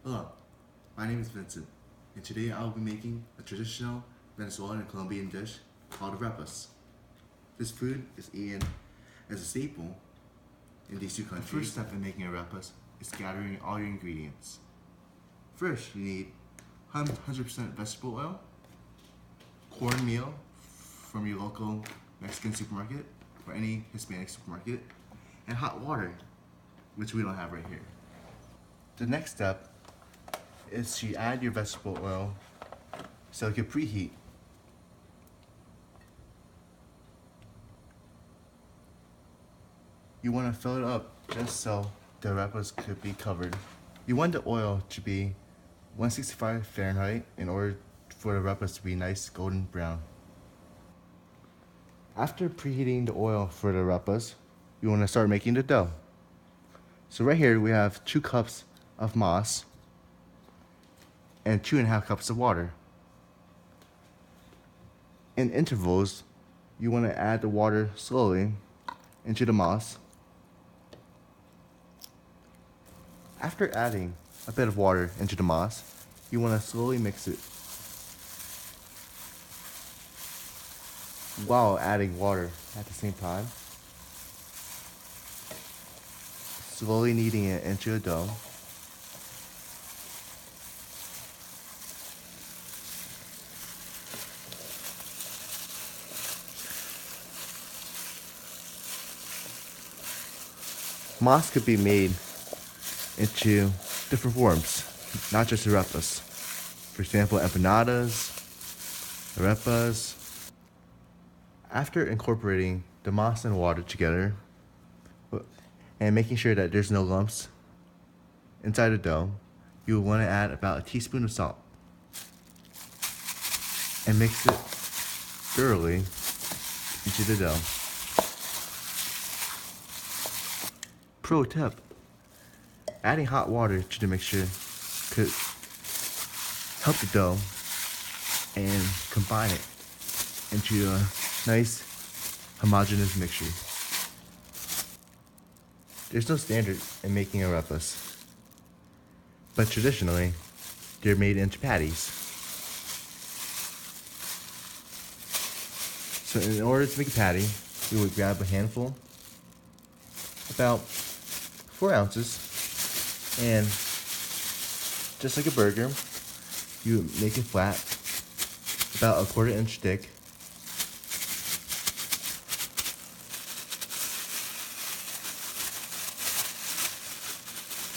Hello, my name is Vincent, and today I will be making a traditional Venezuelan and Colombian dish called arepas. This food is eaten as a staple in these two countries. The first step in making arepas is gathering all your ingredients. First, you need 100% vegetable oil, cornmeal from your local Mexican supermarket or any Hispanic supermarket, and hot water, which we don't have right here. The next step is to add your vegetable oil so it can preheat. You want to fill it up just so the arepas could be covered. You want the oil to be 165 Fahrenheit in order for the arepas to be nice golden brown. After preheating the oil for the arepas, you want to start making the dough. So right here we have 2 cups of mas and 2.5 cups of water. In intervals, you want to add the water slowly into the mas. After adding a bit of water into the mas, you want to slowly mix it while adding water at the same time. Slowly kneading it into a dough. Mas could be made into different forms, not just arepas. For example, empanadas, arepas. After incorporating the mas and water together and making sure that there's no lumps inside the dough, you will want to add about a teaspoon of salt and mix it thoroughly into the dough. Pro tip: adding hot water to the mixture could help the dough and combine it into a nice homogeneous mixture. There's no standard in making arepas, but traditionally they're made into patties. So in order to make a patty, we would grab a handful, about 4 ounces, and just like a burger, you make it flat, about a 1/4 inch thick.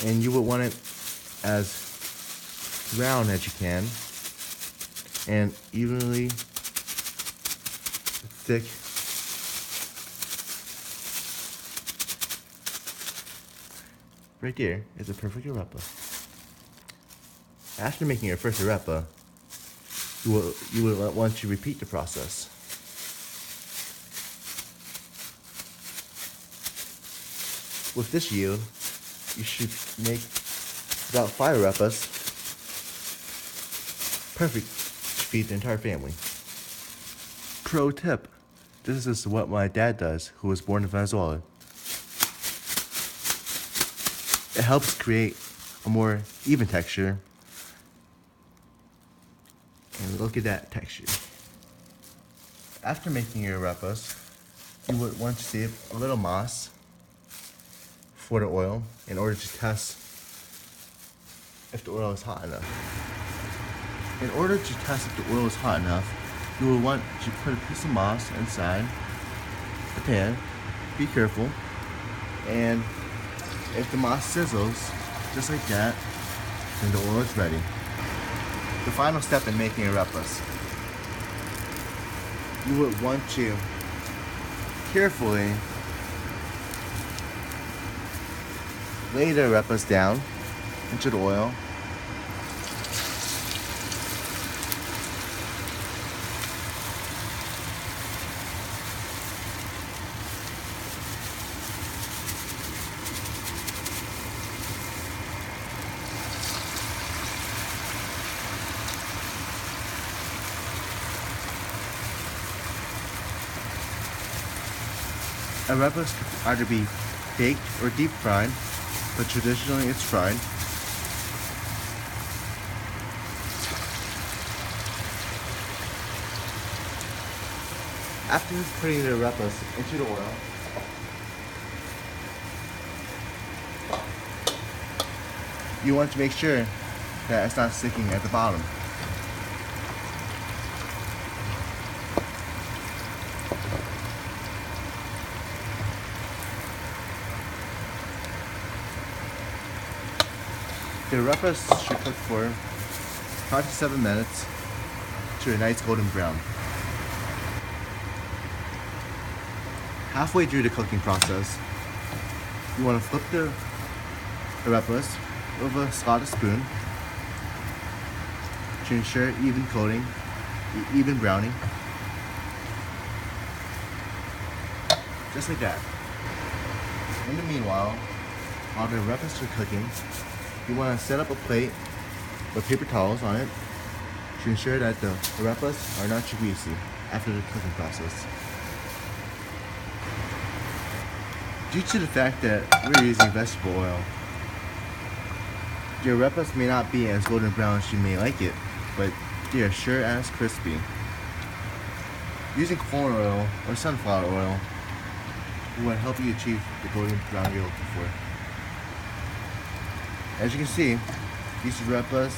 And you would want it as round as you can and evenly thick. Right there is a perfect arepa. After making your first arepa, you will want to repeat the process. With this yield, you should make about 5 arepas, perfect to feed the entire family. Pro tip: this is what my dad does, who was born in Venezuela. It helps create a more even texture. And look at that texture. After making your arepas, you would want to save a little mas for the oil in order to test if the oil is hot enough. In order to test if the oil is hot enough, you will want to put a piece of mas inside the pan. Be careful, and if the mas sizzles just like that, then the oil is ready. The final step in making arepas, you would want to carefully lay the arepas down into the oil. Arepas could either be baked or deep fried, but traditionally it's fried. After putting the arepas into the oil, you want to make sure that it's not sticking at the bottom. The arepas should cook for 5 to 7 minutes to a nice golden brown. Halfway through the cooking process, you want to flip the arepas with a Scottish spoon to ensure even coating, even browning. Just like that. In the meanwhile, while the arepas are cooking, you want to set up a plate with paper towels on it to ensure that the arepas are not too greasy after the cooking process. Due to the fact that we're using vegetable oil, the arepas may not be as golden brown as you may like it, but they are sure as crispy. Using corn oil or sunflower oil will help you achieve the golden brown you're looking for. As you can see, these arepas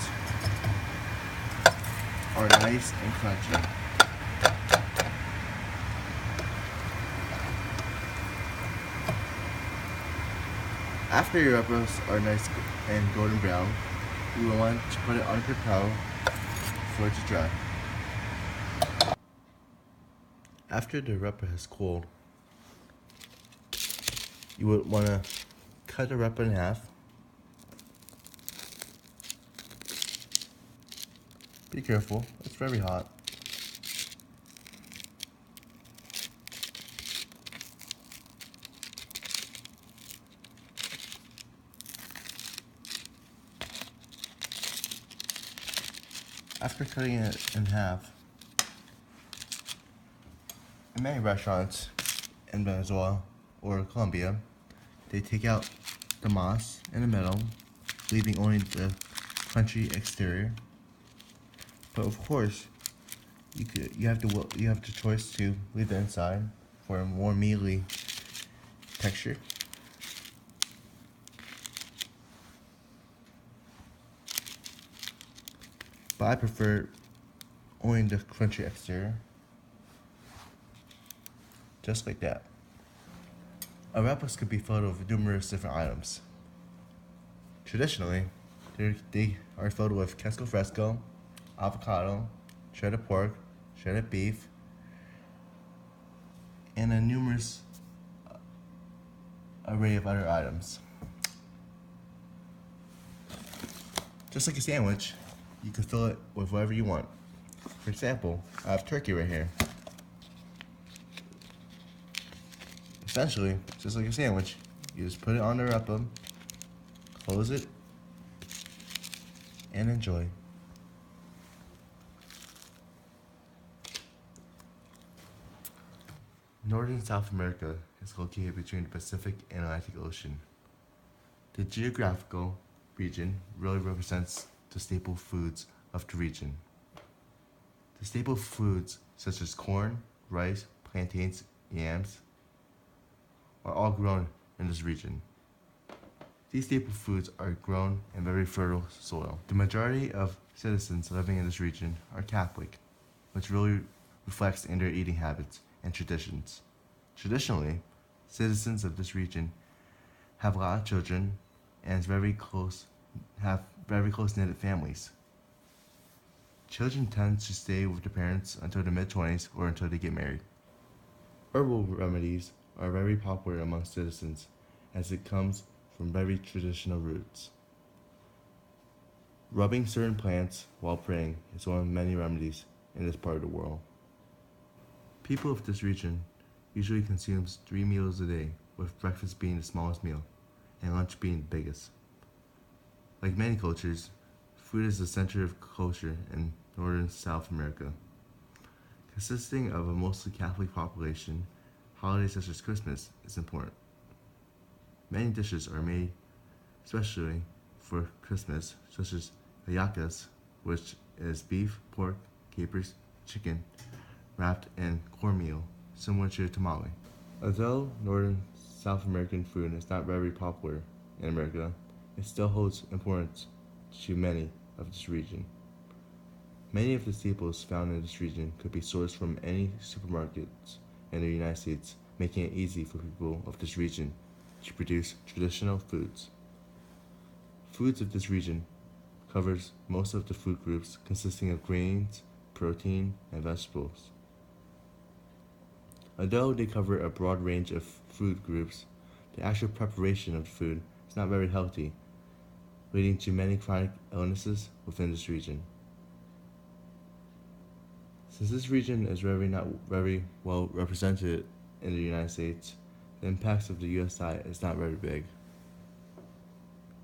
are nice and crunchy. After your arepas are nice and golden brown, you will want to put it on a paper towel for it to dry. After the arepa has cooled, you would want to cut the arepa in half. Be careful, it's very hot. After cutting it in half, in many restaurants in Venezuela or Colombia, they take out the moss in the middle, leaving only the crunchy exterior. But of course, you have the choice to leave the inside for a more mealy texture. But I prefer only the crunchy exterior. Just like that. Arepas could be filled with numerous different items. Traditionally, they are filled with queso fresco, avocado, shredded pork, shredded beef, and a numerous array of other items. Just like a sandwich, you can fill it with whatever you want. For example, I have turkey right here. Essentially, just like a sandwich, you just put it on the arepa, close it, and enjoy. Northern South America is located between the Pacific and Atlantic Ocean. The geographical region really represents the staple foods of the region. The staple foods such as corn, rice, plantains, yams are all grown in this region. These staple foods are grown in very fertile soil. The majority of citizens living in this region are Catholic, which really reflects in their eating habits and traditions. Traditionally, citizens of this region have a lot of children and have very close-knit families. Children tend to stay with their parents until their mid-20s or until they get married. Herbal remedies are very popular among citizens as it comes from very traditional roots. Rubbing certain plants while praying is one of many remedies in this part of the world. People of this region usually consume 3 meals a day, with breakfast being the smallest meal and lunch being the biggest. Like many cultures, food is the center of culture in Northern South America. Consisting of a mostly Catholic population, holidays such as Christmas is important. Many dishes are made especially for Christmas, such as hallacas, which is beef, pork, capers, chicken, wrapped in cornmeal similar to tamale. Although Northern South American food is not very popular in America, it still holds importance to many of this region. Many of the staples found in this region could be sourced from any supermarkets in the United States, making it easy for people of this region to produce traditional foods. Foods of this region covers most of the food groups consisting of grains, protein, and vegetables. Although they cover a broad range of food groups, the actual preparation of the food is not very healthy, leading to many chronic illnesses within this region. Since this region is not very well represented in the United States, the impacts of the US diet is not very big.